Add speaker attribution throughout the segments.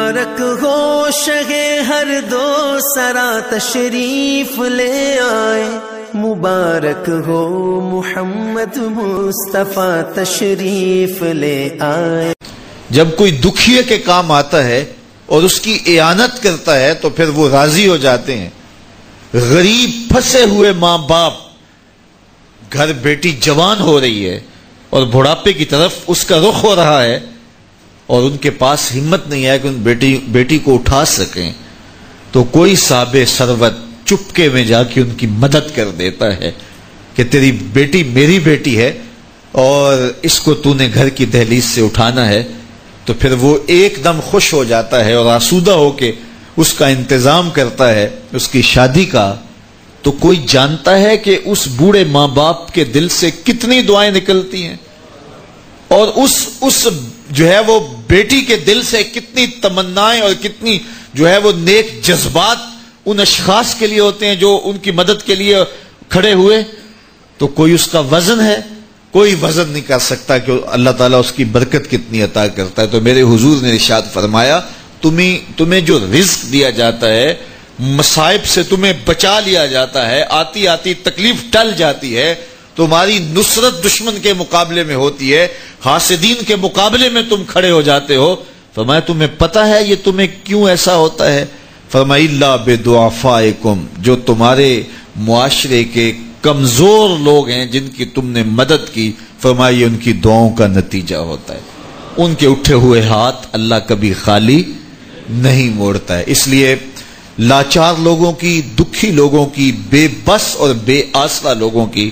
Speaker 1: مبارک ہو شہ ہر دو سرا تشریف لے آئے، مبارک ہو محمد مصطفیٰ تشریف لے آئے۔
Speaker 2: جب کوئی دکھیے کے کام آتا ہے اور اس کی اعانت کرتا ہے تو پھر وہ راضی ہو جاتے ہیں۔ غریب پھنسے ہوئے ماں باپ، گھر بیٹی جوان ہو رہی ہے اور بڑھاپے کی طرف اس کا رخ ہو رہا ہے اور ان کے پاس ہمت نہیں ہے کہ ان بیٹی کو اٹھا سکیں، تو کوئی صاحب ثروت چپکے میں جا کے ان کی مدد کر دیتا ہے کہ تیری بیٹی میری بیٹی ہے اور اس کو تو نے گھر کی دہلیز سے اٹھانا ہے، تو پھر وہ ایک دم خوش ہو جاتا ہے اور آسودہ ہو کے اس کا انتظام کرتا ہے اس کی شادی کا۔ تو کوئی جانتا ہے کہ اس بوڑھے ماں باپ کے دل سے کتنی دعائیں نکلتی ہیں اور اس جو ہے وہ بیٹی کے دل سے کتنی تمنائیں اور کتنی جو ہے وہ نیک جذبات ان اشخاص کے لیے ہوتے ہیں جو ان کی مدد کے لیے کھڑے ہوئے۔ تو کوئی اس کا وزن ہے؟ کوئی وزن نہیں کر سکتا کہ اللہ تعالیٰ اس کی برکت کتنی عطا کرتا ہے۔ تو میرے حضور نے ارشاد فرمایا، تمہیں جو رزق دیا جاتا ہے، مصائب سے تمہیں بچا لیا جاتا ہے، آتی آتی تکلیف ٹل جاتی ہے، تمہاری نصرت دشمن کے مقابلے میں ہوتی ہے، حاسدین کے مقابلے میں تم کھڑے ہو جاتے ہو۔ فرمایا تمہیں پتہ ہے یہ تمہیں کیوں ایسا ہوتا ہے؟ فرمایا الا بدعفائکم، جو تمہارے معاشرے کے کمزور لوگ ہیں جن کی تم نے مدد کی، فرمایا یہ ان کی دعاؤں کا نتیجہ ہوتا ہے۔ ان کے اٹھے ہوئے ہاتھ اللہ کبھی خالی نہیں موڑتا ہے۔ اس لیے لاچار لوگوں کی، دکھی لوگوں کی، بے بس اور بے آسرا لوگوں کی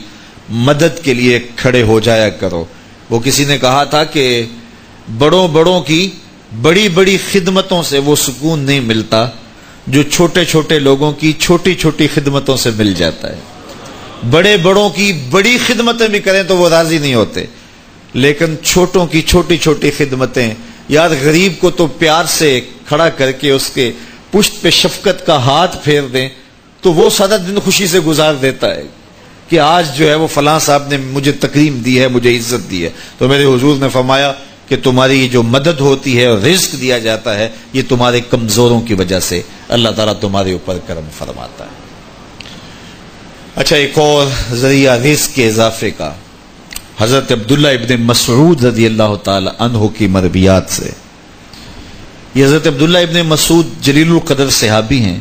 Speaker 2: مدد کے لیے کھڑے ہو جایا کرو۔ وہ کسی نے کہا تھا کہ بڑوں کی بڑی بڑی خدمتوں سے وہ سکون نہیں ملتا جو چھوٹے چھوٹے لوگوں کی چھوٹی چھوٹی خدمتوں سے مل جاتا ہے۔ بڑوں کی بڑی خدمتیں بھی کریں تو وہ راضی نہیں ہوتے، لیکن چھوٹوں کی چھوٹی چھوٹی خدمتیں، یار غریب کو تو پیار سے کھڑا کر کے اس کے پشت پہ شفقت کا ہاتھ پھیر دیں تو وہ سارا دن خوشی سے گزار دیتا ہے کہ آج جو ہے وہ فلاں صاحب نے مجھے تکریم دی ہے، مجھے عزت دی ہے۔ تو میرے حضور نے فرمایا کہ تمہاری جو مدد ہوتی ہے اور رزق دیا جاتا ہے، یہ تمہارے کمزوروں کی وجہ سے اللہ تعالیٰ تمہارے اوپر کرم فرماتا ہے۔ اچھا، ایک اور ذریعہ رزق کے اضافے کا حضرت عبداللہ ابن مسعود رضی اللہ تعالی عنہ کی مرویات سے۔ یہ حضرت عبداللہ ابن مسعود جلیل القدر صحابی ہیں،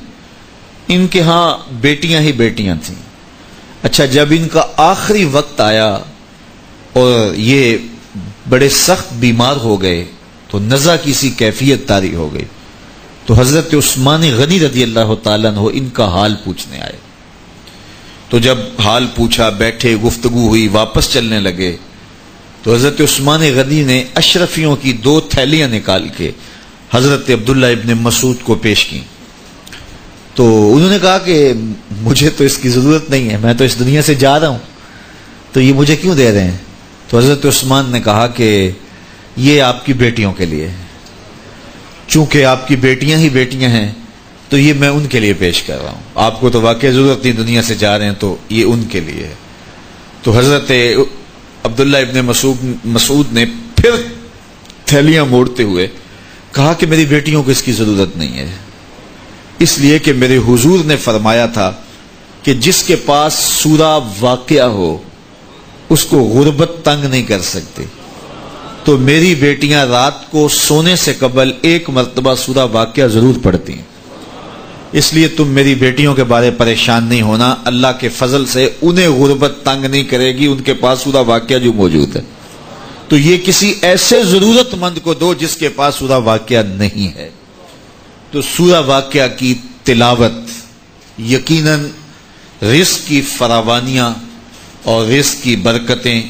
Speaker 2: ان کے ہاں بیٹیاں ہی بیٹیاں تھیں۔ اچھا، جب ان کا آخری وقت آیا اور یہ بڑے سخت بیمار ہو گئے تو نزع کی سی کیفیت طاری ہو گئی، تو حضرت عثمان غنی رضی اللہ تعالیٰ عنہ ان کا حال پوچھنے آئے۔ تو جب حال پوچھا، بیٹھے، گفتگو ہوئی، واپس چلنے لگے، تو حضرت عثمان غنی نے اشرفیوں کی 2 تھیلیاں نکال کے حضرت عبداللہ ابن مسعود کو پیش کی۔ تو انہوں نے کہا کہ مجھے تو اس کی ضرورت نہیں ہے، میں تو اس دنیا سے جا رہا ہوں، تو یہ مجھے کیوں دے رہے ہیں؟ تو حضرت عثمان نے کہا کہ یہ آپ کی بیٹیوں کے لیے، چونکہ آپ کی بیٹیاں ہی بیٹیاں ہیں تو یہ میں ان کے لیے پیش کر رہا ہوں، آپ کو تو واقعی ضرورت نہیں، دنیا سے جا رہے ہیں تو یہ ان کے لیے ہے۔ تو حضرت عبداللہ ابن مسعود نے پھر تھیلیاں موڑتے ہوئے کہا کہ میری بیٹیوں کو اس کی ضرورت نہیں ہے، اس لیے کہ میرے حضور نے فرمایا تھا کہ جس کے پاس سورہ واقعہ ہو اس کو غربت تنگ نہیں کر سکتی، تو میری بیٹیاں رات کو سونے سے قبل 1 مرتبہ سورہ واقعہ ضرور پڑھتی ہیں، اس لیے تم میری بیٹیوں کے بارے پریشان نہیں ہونا، اللہ کے فضل سے انہیں غربت تنگ نہیں کرے گی، ان کے پاس سورہ واقعہ جو موجود ہے، تو یہ کسی ایسے ضرورت مند کو دو جس کے پاس سورہ واقعہ نہیں ہے۔ تو سورہ واقعہ کی تلاوت یقیناً رزق کی فراوانیاں اور رزق کی برکتیں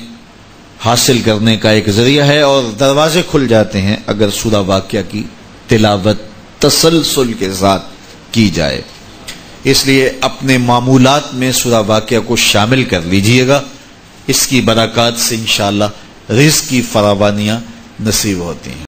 Speaker 2: حاصل کرنے کا ایک ذریعہ ہے، اور دروازے کھل جاتے ہیں اگر سورہ واقعہ کی تلاوت تسلسل کے ساتھ کی جائے۔ اس لیے اپنے معمولات میں سورہ واقعہ کو شامل کر لیجئے گا، اس کی برکات سے انشاءاللہ رزق کی فراوانیاں نصیب ہوتی ہیں۔